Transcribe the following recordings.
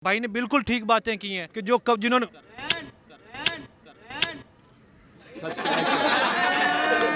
भाई ने बिल्कुल ठीक बातें की हैं कि जो जिन्होंने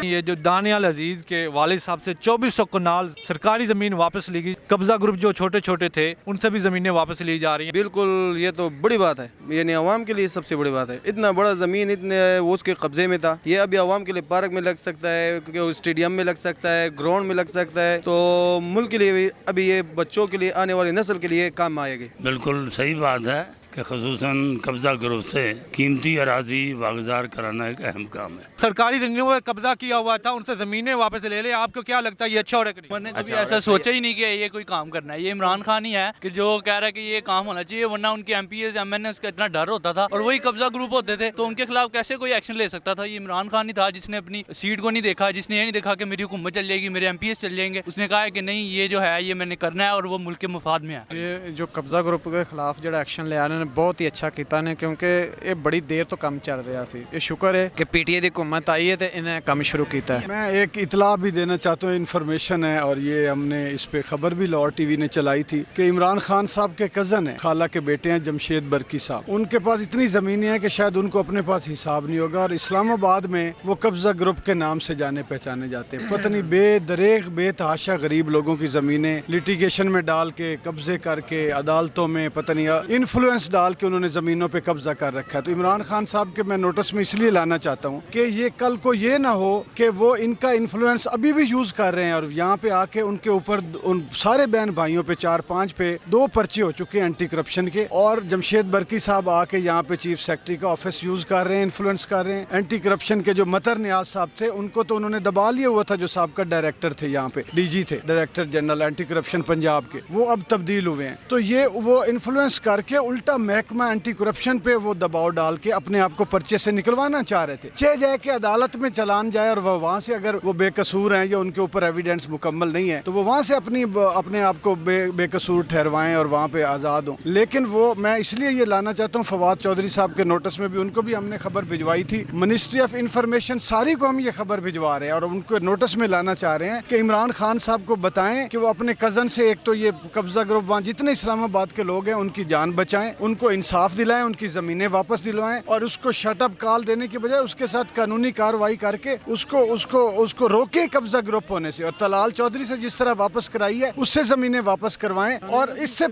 ये जो दानियाल अजीज के वालिद साहब से 2400 कनाल सरकारी ज़मीन वापस ली गई, कब्ज़ा ग्रुप जो छोटे छोटे थे उनसे भी ज़मीनें वापस ली जा रही हैं। बिल्कुल, ये तो बड़ी बात है, यानी आवाम के लिए सबसे बड़ी बात है। इतना बड़ा ज़मीन इतने वो उसके कब्ज़े में था, ये अभी आवाम के लिए पार्क में लग सकता है, क्योंकि स्टेडियम में लग सकता है, ग्राउंड में लग सकता है, तो मुल्क के लिए भी अभी ये बच्चों के लिए आने वाली नस्ल के लिए काम आएगी। बिल्कुल सही बात है कि ख़ुसूसन कब्ज़ा ग्रुप से कीमती अराजी वागजार कराना एक अहम काम है। सरकारी ज़मीनों पर कब्जा किया हुआ था, उनसे ज़मीनें वापस ले ले। आपको क्या लगता है ये अच्छा हो रहा है? मैंने कभी ऐसा सोचा ही नहीं कि ये कोई काम करना है। ये इमरान खान ही है कि जो कह रहा है कि ये काम होना चाहिए, वरना उनके एमपीएस एमएनएस का इतना डर होता था और वही कब्जा ग्रुप होते थे, तो उनके खिलाफ कैसे कोई एक्शन ले सकता था? ये इमरान खान ही था जिसने अपनी सीट को नहीं देखा, जिसने ये नहीं देखा कि मेरी हुकूमत चल जाएगी, मेरे एमपीएस चल जाएंगे। उसने कहा है कि नहीं, ये जो है ये मैंने करना है और वो मुल्क के मुफाद में है। ये जो कब्जा ग्रुप के खिलाफ जो एक्शन लिया उन्होंने बहुत ही अच्छा किया ने, क्योंकि ये बड़ी देर तो कम चल रहा सी। ये शुक्र है कि पीटीए की हुकूमत आई है तो इन्हें कम शुरू किया है। मैं एक इतला भी देना चाहता हूँ, इन्फॉर्मेशन है, और ये हमने इस पे खबर भी लाहौर टीवी ने चलाई थी कि इमरान खान साहब के कज़न है, खाला के बेटे हैं जमशेद बरकी साहब, उनके पास इतनी ज़मीनें हैं कि शायद उनको अपने पास हिसाब नहीं होगा, और इस्लामाबाद में वो कब्जा ग्रुप के नाम से जाने पहचाने जाते हैं। पता नहीं बेदरेग बेतहाशा गरीब लोगों की ज़मीनें लिटिगेशन में डाल के, कब्जे करके, अदालतों में पता नहीं इन्फ्लुएंस डाल के उन्होंने ज़मीनों पे कब्जा कर रखा है। तो इमरान खान साहब के मैं नोटिस में इसलिए लाना चाहता हूँ कि ये कल को ये ना हो कि वो इनका इन्फ्लुएंस अभी भी यूज कर रहे हैं और यहाँ पे आके उनके ऊपर उन सारे बहन भाइयों पे 4-5 पे 2 पर्चे हो चुके हैं एंटी करप्शन के, और जमशेद बरकी साहब आके यहाँ पे चीफ सेक्रेटरी का ऑफिस यूज कर रहे हैं, इन्फ्लुएंस कर रहे हैं। एंटी करप्शन के जो मतर नियाज साहब थे उनको तो उन्होंने दबा लिया हुआ था, जो साहब का डायरेक्टर थे, यहाँ पे डीजी थे, director general anti corruption Punjab के, वो अब तब्दील हुए हैं। तो ये वो इन्फ्लुएंस करके उल्टा महकमा एंटी करप्शन पे वो दबाव डाल के अपने आप को पर्चे से निकलवाना चाह रहे थे। चाहे जाए कि अदालत में चलान जाए और वहाँ से अगर वो बेकसूर हैं या उनके ऊपर एविडेंस मुकम्मल नहीं है तो वो वहाँ से अपने आप को बेकसूर ठहरवाएं और वहाँ पे आज़ाद हों। लेकिन वो मैं इसलिए ये लाना चाहता हूँ, फवाद चौधरी साहब के नोटिस में भी उनको भी हमने खबर भिजवाई थी, मिनिस्ट्री ऑफ इंफॉर्मेशन सारी को हम ये खबर भिजवा रहे हैं और उनको नोटिस में लाना चाह रहे हैं कि इमरान खान साहब को बताएं कि वो अपने कज़न से एक तो ये कब्जा ग्रुप वहाँ जितने इस्लामाबाद के लोग हैं उनकी जान बचाएं, उनको इंसाफ दिलाएं, उनकी ज़मीनें वापस दिलवाएं, और उसको शटअप कॉल देने की बजाय उसके साथ कानूनी कार्रवाई करके उसको रोकें कब्जा ग्रुप होने से। और तलाल चौधरी से जिस तरह वापस कराई है उससे ज़मीनें वापस करवाएं। और इससे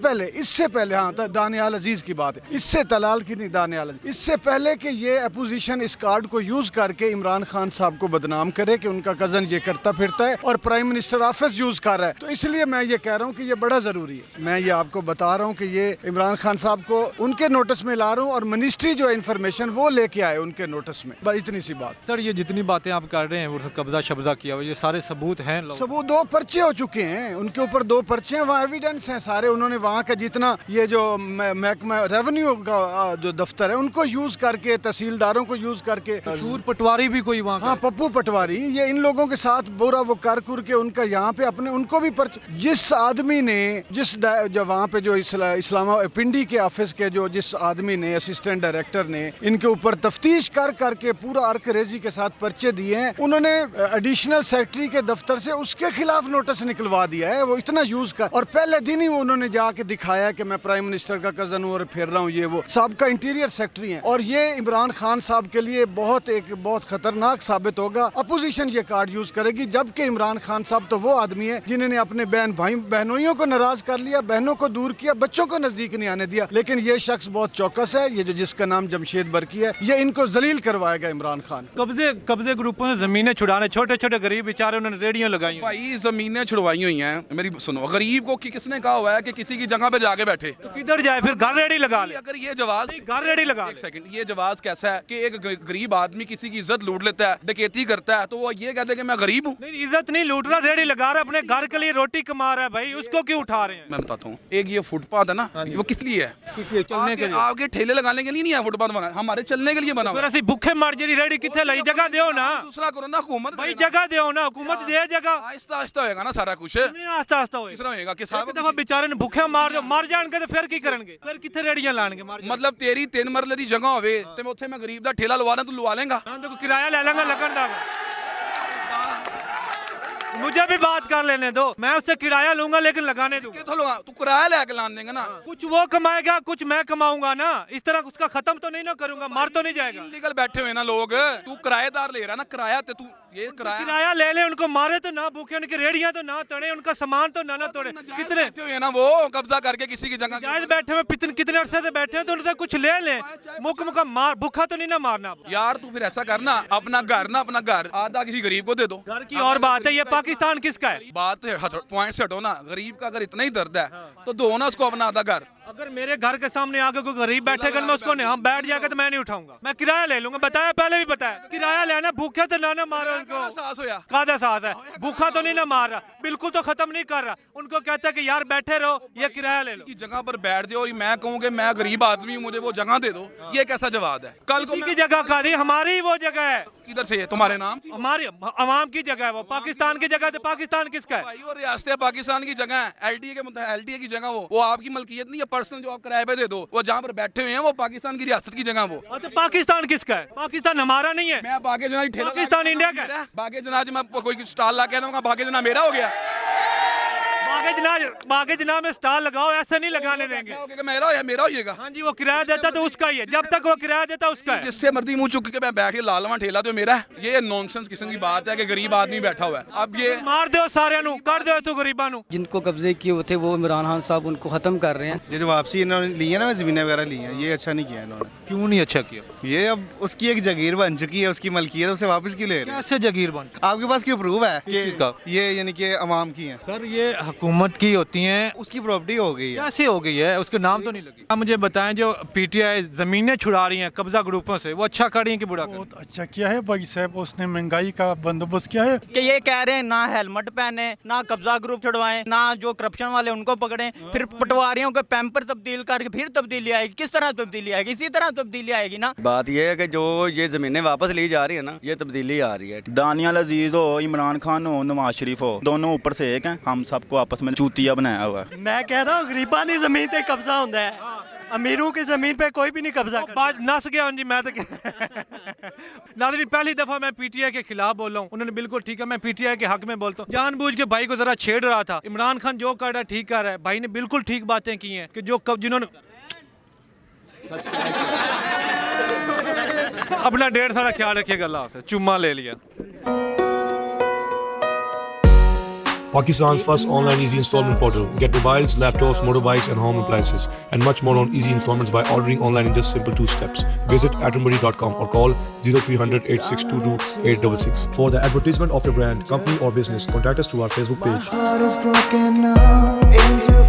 पहले हाँ दानियाल अजीज की बात है, इससे तलाल की नहीं, दानियाल अजीज, इससे पहले कि ये अपोजिशन इस कार्ड को यूज करके इमरान खान साहब को बदनाम करे कि उनका कज़न ये करता फिरता है और प्राइम मिनिस्टर ऑफिस यूज कर रहा है। तो इसलिए मैं ये कह रहा हूँ कि ये बड़ा ज़रूरी है। मैं ये आपको बता रहा हूँ कि ये इमरान खान साहब को उनके नोटिस में ला रहा हूँ और मिनिस्ट्री जो इन्फॉर्मेशन वो लेके आए उनके नोटिस में, बस इतनी सी बात। सर ये जितनी बातें आप कर रहे हैं वो कब्जा शब्जा किया हुआ, ये सारे सबूत हैं? सबूत 2 पर्चे हो चुके हैं, उनके ऊपर 2 पर्चे हैं, वहाँ एविडेंस हैं सारे। उन्होंने वहाँ का जितना ये जो महकमा रेवेन्यू का जो दफ्तर है उनको यूज करके, तहसीलदारों को यूज करके, सूर पटवारी भी कोई वहाँ, हाँ पप्पू पटवारी, ये इन लोगों के साथ बुरा वो कर के उनका यहाँ पे अपने उनको भी जिस आदमी ने जो वहाँ पे जो इस्लामा पिंडी के ऑफिस के जिस आदमी ने, असिस्टेंट डायरेक्टर ने इनके ऊपर तफ्तीश करके पूरा अर्करेजी के साथ पर्चे दिए हैं, उन्होंने एडिशनल सेक्रेटरी के दफ्तर से उसके खिलाफ नोटिस निकलवा दिया है। वो इतना यूज कर, और पहले दिन ही उन्होंने जाके दिखाया कि मैं प्राइम मिनिस्टर का कजन हूँ और फिर रहा हूँ, ये वो साहब का इंटीरियर सेक्रेटरी है। और ये इमरान खान साहब के लिए बहुत खतरनाक साबित होगा। अपोजिशन ये कार्ड यूज करेगी, जबकि इमरान खान साहब तो वो आदमी है जिन्होंने अपने बहनोइयों को नाराज कर लिया, बहनों को दूर किया, बच्चों को नजदीक नहीं आने दिया। लेकिन ये शख्स बहुत चौकस है, ये जिसका नाम जमशेद बरकी है, ये इनको जलील करवाएगा इमरान खान। कब्जे ग्रुपों ने जमीनें छुड़ाने, छोटे छोटे गरीब बेचारे उन्होंने रेडियो लगाई। भाई जमीनें छुड़वाई हुई हैं, मेरी सुनो, गरीब को किसने कहा हुआ है कि किसी की जगह पे जाके बैठे? तो किधर जाए फिर? घर रेडी लगा ले। अगर ये जवाब घर रेडी लगा, एक सेकंड, ये जवाब कैसा है कि एक गरीब आदमी किसी की इज्जत लूट लेता है, डकैती करता है, तो वो ये कहते हैं कि मैं गरीब हूँ? नहीं, इज्जत नहीं लूट रहा, रेडी लगा रहा, अपने घर के लिए रोटी कमा रहा है भाई, उसको क्यों उठा रहे हैं? मैं बताता हूँ, एक ये फुटपाथ है ना, वो किस लिए है? चलने के लिए, आपके ठेले लगाने के लिए नहीं है फुटपाथ बना, हमारे चलने के लिए बना हुआ है। भूखे मर जी रेडी कितने लाई, जगह दो ना, दूसरा करो ना, हुकूमत भाई जगह दो ना, हुकूमत दे जगह। आहिस्ता आहिस्ता होएगा ना सारा कुछ, आस्ता आस्ता होएगा कि एक दफा बेचारे ने भूखे मर जाएंगे तो फिर की करेंगे? फिर कितने रेडियां लाएंगे? मतलब तेरी 3 मरले दी जगह होवे ते मैं उत्थे मैं गरीब दा ठेला लवा दा, तू लवा लेगा? किराया ले लेंगे लगन दा। मुझे भी बात कर लेने दो, मैं उससे किराया लूंगा लेकिन लगाने दूंगा। कि तो तू किराया लेके लान देंगे ना, कुछ वो कमाएगा कुछ मैं कमाऊंगा ना, इस तरह उसका खत्म तो नहीं ना करूंगा, मर तो नहीं जाएगा। इलीगल बैठे हुए ना लोग, तू किराएदार ले रहा है ना, किराया ते तू ये किराया किराया ले ले, उनको मारे तो ना, भूखे उनकी रेड़ियां तो ना तोड़े, उनका सामान तो ना तोड़े। कितने बैठे हुए हैं ना वो कब्जा करके किसी की जगह। जायज बैठे हुए कितने अरसे से बैठे हैं, तो उनसे कुछ ले ले, मुक्का मार, भूखा तो नहीं ना मारना। यार तू फिर ऐसा करना, अपना घर आधा किसी गरीब को दे दो। घर की और बात है, ये पाकिस्तान किसका है? बात पॉइंट से हटो ना, गरीब का अगर इतना ही दर्द है तो दो ना उसको अपना आधा घर। अगर मेरे घर के सामने आके कोई गरीब बैठेगा मैं उसको नहीं, हम बैठ जाएगा तो मैं नहीं उठाऊंगा, मैं किराया ले लूंगा। बताया पहले भी बताया, किराया लेना, भूखे तो ना मारो उनको। एहसास होया कादा साथ है, भूखा तो नहीं ना मार रहा, बिल्कुल तो खत्म नहीं कर रहा। उनको कहता है कि यार बैठे रहो, ये किराया ले लो। की जगह पर बैठ जाओ और मैं कहूँ कि मैं गरीब आदमी हूँ, मुझे वो जगह दे दो, ये कैसा जवाब है? कल को किसी की जगह का नहीं, हमारी वो जगह है। किधर से है तुम्हारे नाम? हमारी अवाम की जगह है वो, पाकिस्तान की जगह। तो पाकिस्तान किसका है? भाई और रियासत पाकिस्तान की जगह है, एलटीए की जगह, वो आपकी मलकियत नहीं है, पर्सनल जो आप किराए पे दे दो। वो जहाँ पर बैठे हुए हैं वो पाकिस्तान की रियासत की जगह। वो तो पाकिस्तान किसका है? पाकिस्तान हमारा नहीं है। मैं बागे जना पाकिस्तान इंडिया का है। बागे जना मैं कोई स्टॉल ला के दूंगा, बागे जना मेरा हो गया। बागे जनाब में स्टाल लगाओ, ऐसे नहीं लगाने देंगे। मेरा होइएगा। हाँ जी, वो किराया देता तो उसका ही है, जब तक वो किराया देता उसका है। जिससे मर्जी मुंह चुक के मैं बैठ के लालवा ठेला तो मेरा है। ये नॉनसेंस किस्म की बात है कि गरीब आदमी बैठा हुआ है। अब ये मार दो सारे नु, कर दो तो गरीबा नु। जिनको कब्जे किए हुए थे वो इमरान खान साहब उनको खत्म कर रहे हैं। ये जो वापसी इन्होंने ली है ना, ज़मीनें वगैरह ली हैं, ये अच्छा नहीं किया इन्होंने। क्यों नहीं अच्छा किया? ये अब उसकी एक जगीर बन चुकी है, उसकी मलकियत, उसे वापस क्यों ले रहे हैं? कैसे जगीर बन? आपके पास क्यों प्रूफ है किस चीज़ का? कि ये यानी कि अवाम की है? सर ये हुकूमत की होती हैं, उसकी प्रॉपर्टी हो गई है। कैसे हो गई है? उसके नाम तो नहीं लगी। आप मुझे बताएं, जो पीटीआई जमीनें छुड़ा रही हैं कब्जा ग्रुपों से, वो अच्छा कर रही हैं कि बुरा कर रही हैं? बहुत अच्छा किया है भाई साहब, उसने महंगाई का बंदोबस्त किया है। कि ये कह रहे हैं ना हेलमेट पहने, ना कब्जा ग्रुप छुड़वाएं, ना जो करप्शन वाले उनको पकड़ें, फिर पटवारियों के पैम्पर तब्दील करके फिर तब्दीली आएगी। किस तरह तब्दीली आएगी? इसी तरह तब्दीली आएगी ना। बात यह है कि जो ये ज़मीनें वापस ली जा रही है ना, ये तब्दीली आ रही है। दानियाल अजीज हो, इमरान खान हो, नवाज शरीफ हो, दोनों ऊपर से एक हैं, हम सबको आपस में चूतिया बनाया हुआ है। मैं कह रहा हूँ गरीबां की जमीन पे कब्जा होता है, अमीरों की जमीन पे कोई भी नहीं कब्जा करता। बात नस गया जी, मैं तो नाज़रीन पहली दफा मैं पीटीआई के खिलाफ बोल रहा हूँ। उन्होंने बिल्कुल ठीक है, मैं पीटीआई के हक में बोलता हूँ। जानबूझ के भाई को जरा छेड़ रहा था। इमरान खान जो कर रहा है ठीक कर रहा है, भाई ने बिल्कुल ठीक बातें की हैं कि जो कब जिन्होंने अपना ढेर सारा ख्याल रखिएगा। अल्लाह हाफ़िज़। चुम्मा ले लिया। Pakistan's first online easy installment portal. Get mobiles, laptops, motorbikes and home appliances and much more on easy installments by ordering online in just simple 2 steps. Visit atterbury.com or call 0300 8622 866. For the advertisement of your brand, company or business, contact us through our Facebook page. My heart is broken now into